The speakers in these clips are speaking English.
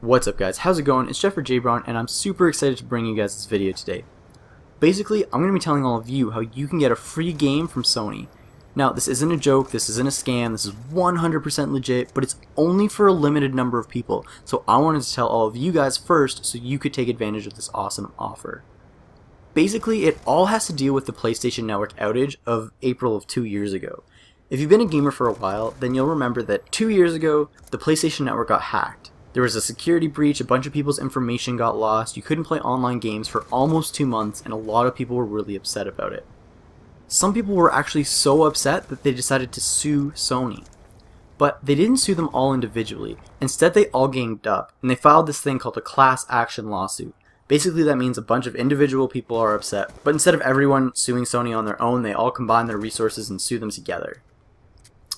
What's up guys, how's it going? It's Jeff for jbraun and I'm super excited to bring you guys this video today. Basically, I'm going to be telling all of you how you can get a free game from Sony. Now, this isn't a joke, this isn't a scam, this is 100% legit, but it's only for a limited number of people. So I wanted to tell all of you guys first so you could take advantage of this awesome offer. Basically, it all has to deal with the PlayStation Network outage of April of 2 years ago. If you've been a gamer for a while, then you'll remember that 2 years ago, the PlayStation Network got hacked. There was a security breach, a bunch of people's information got lost, you couldn't play online games for almost 2 months, and a lot of people were really upset about it. Some people were actually so upset that they decided to sue Sony. But they didn't sue them all individually. Instead, they all ganged up, and they filed this thing called a class action lawsuit. Basically, that means a bunch of individual people are upset, but instead of everyone suing Sony on their own, they all combine their resources and sue them together.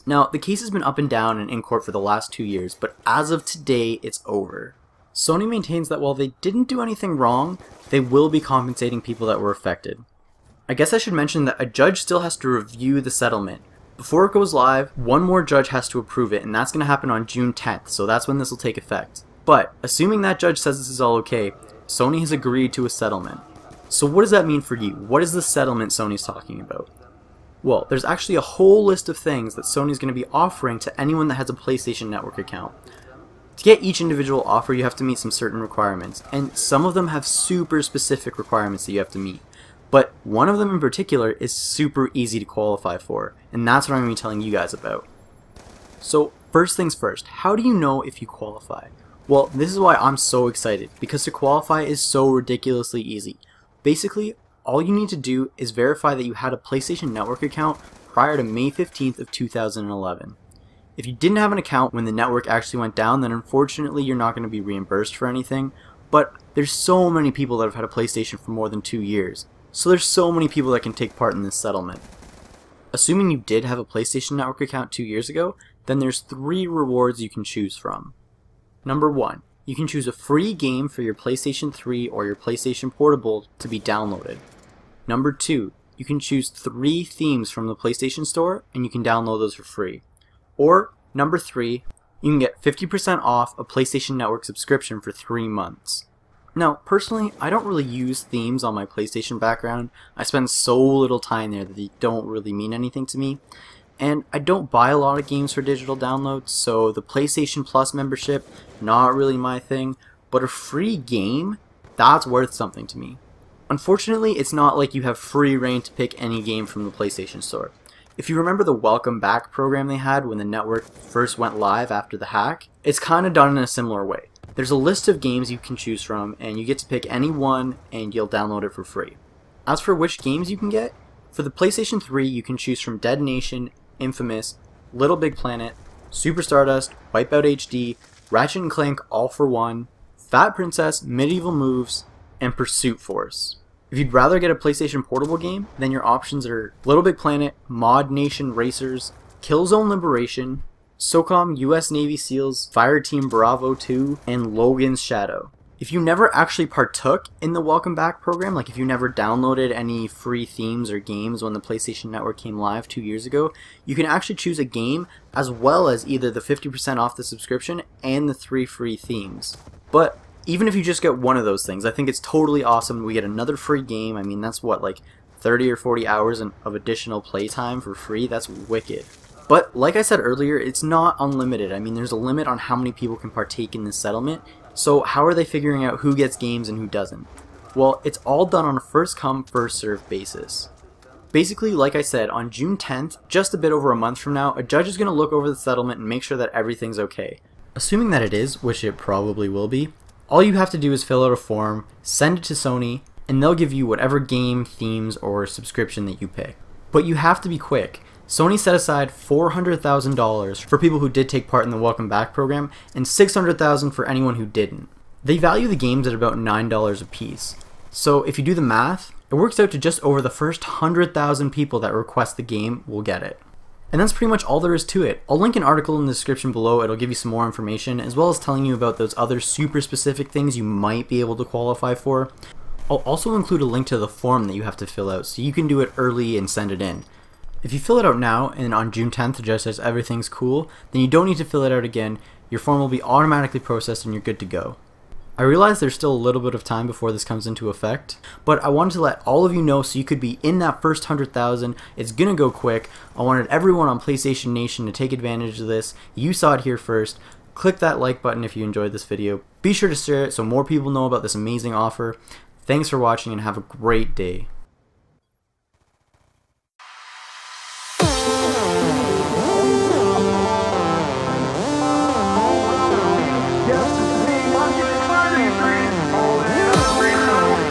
Now, the case has been up and down and in court for the last 2 years, but as of today, it's over. Sony maintains that while they didn't do anything wrong, they will be compensating people that were affected. I guess I should mention that a judge still has to review the settlement. Before it goes live, one more judge has to approve it, and that's going to happen on June 10th, so that's when this will take effect. But, assuming that judge says this is all okay, Sony has agreed to a settlement. So what does that mean for you? What is the settlement Sony's talking about? Well, there's actually a whole list of things that Sony's going to be offering to anyone that has a PlayStation Network account. To get each individual offer, you have to meet some certain requirements, and some of them have super specific requirements that you have to meet. But one of them in particular is super easy to qualify for, and that's what I'm going to be telling you guys about. So, first things first, how do you know if you qualify? Well, this is why I'm so excited, because to qualify is so ridiculously easy. Basically, all you need to do is verify that you had a PlayStation Network account prior to May 15th of 2011. If you didn't have an account when the network actually went down, then unfortunately you're not going to be reimbursed for anything, but there's so many people that have had a PlayStation for more than 2 years, so there's so many people that can take part in this settlement. Assuming you did have a PlayStation Network account 2 years ago, then there's 3 rewards you can choose from. Number 1. You can choose a free game for your PlayStation 3 or your PlayStation Portable to be downloaded. Number 2, you can choose 3 themes from the PlayStation Store and you can download those for free. Or, number 3, you can get 50% off a PlayStation Network subscription for 3 months. Now, personally, I don't really use themes on my PlayStation background. I spend so little time there that they don't really mean anything to me. And I don't buy a lot of games for digital downloads, so the PlayStation Plus membership, not really my thing, but a free game, that's worth something to me. Unfortunately, it's not like you have free reign to pick any game from the PlayStation Store. If you remember the Welcome Back program they had when the network first went live after the hack, it's kind of done in a similar way. There's a list of games you can choose from, and you get to pick any one, and you'll download it for free. As for which games you can get, for the PlayStation 3 you can choose from Dead Nation, Infamous, Little Big Planet, Super Stardust, Wipeout HD, Ratchet & Clank All for One, Fat Princess, Medieval Moves, and Pursuit Force. If you'd rather get a PlayStation Portable game, then your options are Little Big Planet, Mod Nation Racers, Killzone Liberation, SOCOM US Navy SEALs, Fireteam Bravo 2, and Logan's Shadow. If you never actually partook in the Welcome Back program, like if you never downloaded any free themes or games when the PlayStation Network came live 2 years ago, you can actually choose a game as well as either the 50% off the subscription and the 3 free themes. But even if you just get one of those things, I think it's totally awesome. We get another free game. I mean, that's what, like 30 or 40 hours of additional playtime for free? That's wicked. But like I said earlier, it's not unlimited. I mean, there's a limit on how many people can partake in this settlement. So how are they figuring out who gets games and who doesn't? Well, it's all done on a first come, first served basis. Basically, like I said, on June 10th, just a bit over a month from now, a judge is going to look over the settlement and make sure that everything's okay. Assuming that it is, which it probably will be, all you have to do is fill out a form, send it to Sony, and they'll give you whatever game, themes, or subscription that you pick. But you have to be quick. Sony set aside $400,000 for people who did take part in the Welcome Back program and $600,000 for anyone who didn't. They value the games at about $9 a piece. So if you do the math, it works out to just over the first 100,000 people that request the game will get it. And that's pretty much all there is to it. I'll link an article in the description below. It'll give you some more information as well as telling you about those other super specific things you might be able to qualify for. I'll also include a link to the form that you have to fill out so you can do it early and send it in. If you fill it out now and on June 10th it just says everything's cool, then you don't need to fill it out again. Your form will be automatically processed and you're good to go. I realize there's still a little bit of time before this comes into effect, but I wanted to let all of you know so you could be in that first 100,000. It's gonna go quick. I wanted everyone on PlayStation Nation to take advantage of this. You saw it here first. Click that like button if you enjoyed this video. Be sure to share it so more people know about this amazing offer. Thanks for watching and have a great day.